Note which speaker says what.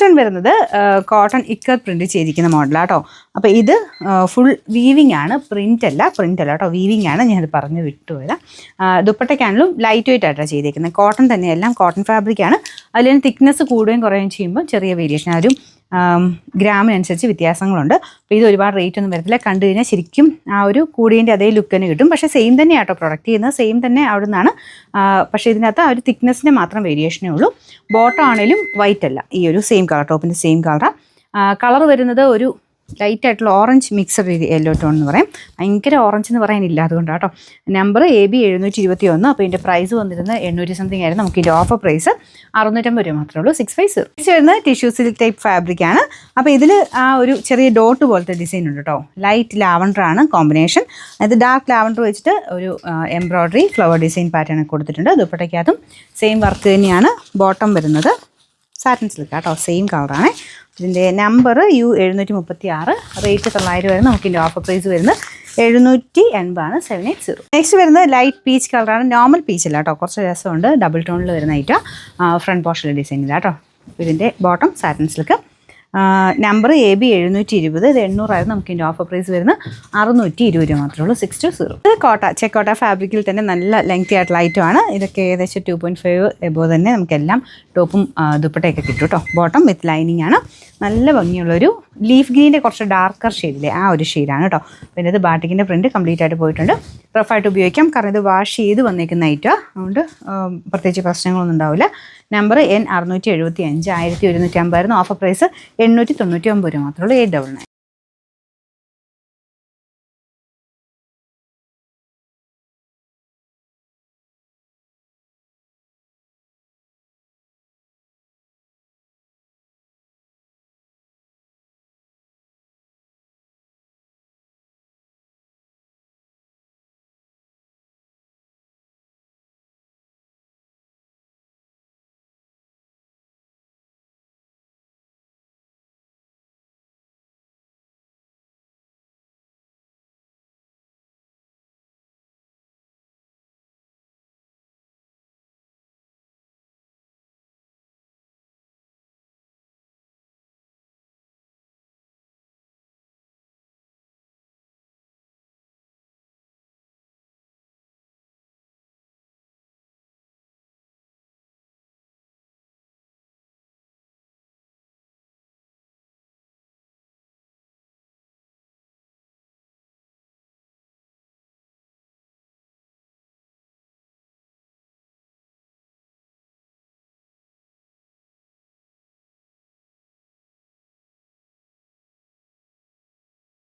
Speaker 1: Next one വരുന്നത് cotton ikat print ചെയ്തിരിക്കുന്ന മോഡലാണ് കേട്ടോ. അപ്പോൾ ഇത് ഫുൾ വീവിങ് ആണ്, പ്രിൻ്റ് അല്ല കേട്ടോ, വീവിങ് ആണ്. ഞാനത് പറഞ്ഞു വിട്ടുപോയതാണ്. ദുപ്പട്ടയ്ക്കാണെങ്കിലും ലൈറ്റ് വെയിറ്റ് ആയിട്ടാണ് ചെയ്തേക്കുന്നത്. കോട്ടൺ തന്നെ, എല്ലാം കോട്ടൺ ഫാബ്രിക്കാണ്. അതിൽ തിക്നെസ് കൂടുകയും കുറയുകയും ചെയ്യുമ്പോൾ ചെറിയ വേരിയേഷൻ, ആ ഒരു ഗ്രാമിനനുസരിച്ച് വ്യത്യാസങ്ങളുണ്ട്. അപ്പോൾ ഇത് ഒരുപാട് റേറ്റ് ഒന്നും വരത്തില്ല. കണ്ടു കഴിഞ്ഞാൽ ശരിക്കും ആ ഒരു കൂടിയതിൻ്റെ അതേ ലുക്ക് തന്നെ കിട്ടും. പക്ഷേ സെയിം തന്നെ ആട്ടോ പ്രൊഡക്റ്റ് ചെയ്യുന്നത്, സെയിം തന്നെ അവിടെ നിന്നാണ്. പക്ഷേ ഇതിനകത്ത് ആ ഒരു തിക്നെസ്സിൻ്റെ മാത്രം വേരിയേഷനേ ഉള്ളൂ. ബോട്ടം ആണെങ്കിലും വൈറ്റ് അല്ല, ഈ ഒരു സെയിം കളർ, ടോപ്പിൻ്റെ സെയിം കളറാണ്. കളർ വരുന്നത് ഒരു ലൈറ്റ് ആയിട്ടുള്ള ഓറഞ്ച് മിക്സഡ് യെല്ലോ ടോൺ എന്ന് പറയും. ഭയങ്കര ഓറഞ്ച് എന്ന് പറയാനില്ല, അതുകൊണ്ടാണ് കേട്ടോ. Number AB 721. അപ്പോൾ ഇതിൻ്റെ പ്രൈസ് വന്നിരുന്നത് 800 സംതിങ് ആയിരുന്നു. നമുക്ക് ഇതിൻ്റെ ഓഫർ പ്രൈസ് 650 രൂപ മാത്രമേ ഉള്ളൂ. 650. നെക്സ്റ്റ് വരുന്നത് ടിഷ്യൂ സിൽക്ക് ടൈപ്പ് ഫാബ്രിക് ആണ്. അപ്പോൾ ഇതിൽ ആ ഒരു ചെറിയ ഡോട്ട് പോലത്തെ ഡിസൈൻ ഉണ്ട് കേട്ടോ. ലൈറ്റ് ലാവൻഡർ ആണ് കോമ്പിനേഷൻ. അത് ഡാർക്ക് ലാവൻഡർ വെച്ചിട്ട് ഒരു എംബ്രോയ്ഡറി ഫ്ലവർ ഡിസൈൻ പാറ്റേൺ കൊടുത്തിട്ടുണ്ട്. ദുപ്പട്ടയ്ക്കകത്തും സെയിം വർക്ക് തന്നെയാണ്. ബോട്ടം വരുന്നത് സാറ്റിൻ സിൽക്ക് കേട്ടോ, സെയിം കളറാണ്. ഇതിൻ്റെ നമ്പർ U 736, റേറ്റ് 900 വരെ. നമുക്ക് ഇതിൻ്റെ ഓഫർ പ്രൈസ് വരുന്നത് 780 ആണ്, 780. നെക്സ്റ്റ് വരുന്നത് ലൈറ്റ് പീച്ച് കളറാണ്. നോർമൽ പീച്ച് അല്ല കേട്ടോ, കുറച്ച് രസമുണ്ട്. ഡബിൾ ടോണിൽ വരുന്ന ഐറ്റം, ഫ്രണ്ട് പോർഷനിലെ ഡിസൈനില്ല കേട്ടോ. ഇതിൻ്റെ bottom satin silk. Number AB 720. ഇത് 800 ആയിരുന്നു. നമുക്ക് ഇതിൻ്റെ ഓഫർ പ്രൈസ് വരുന്നത് 620 രൂപ മാത്രമേ ഉള്ളൂ. 620. ഇത് ചെക്കോട്ട ഫാബ്രിക്കിൽ തന്നെ നല്ല ലെങ്തി ആയിട്ടുള്ള ഐറ്റമാണ്. ഇതൊക്കെ ഏകദേശം 2.5 എബോ തന്നെ നമുക്കെല്ലാം ടോപ്പും ദുപ്പട്ടയൊക്കെ കിട്ടും കേട്ടോ. ബോട്ടം വിത്ത് ലൈനിങ് ആണ്. നല്ല ഭംഗിയുള്ളൊരു ലീഫ് ഗ്രീൻ്റെ കുറച്ച് ഡാർക്കർ ഷെയ്ഡിലെ ആ ഒരു ഷെയ്ഡാണ് കേട്ടോ. പിന്നെ ഇത് ബാട്ടിക്കിൻ്റെ പ്രിൻറ്റ് കംപ്ലീറ്റ് ആയിട്ട് പോയിട്ടുണ്ട്. റഫായിട്ട് ഉപയോഗിക്കാം, കാരണം ഇത് വാഷ് ചെയ്ത് വന്നേക്കുന്ന ഐറ്റമാണ്. അതുകൊണ്ട് പ്രത്യേകിച്ച് പ്രശ്നങ്ങളൊന്നും ഉണ്ടാവില്ല. നമ്പർ N 675, 1150 ആയിരുന്നു. ഓഫർ പ്രൈസ് 899 രൂപ മാത്രമേ ഉള്ളൂ. 899.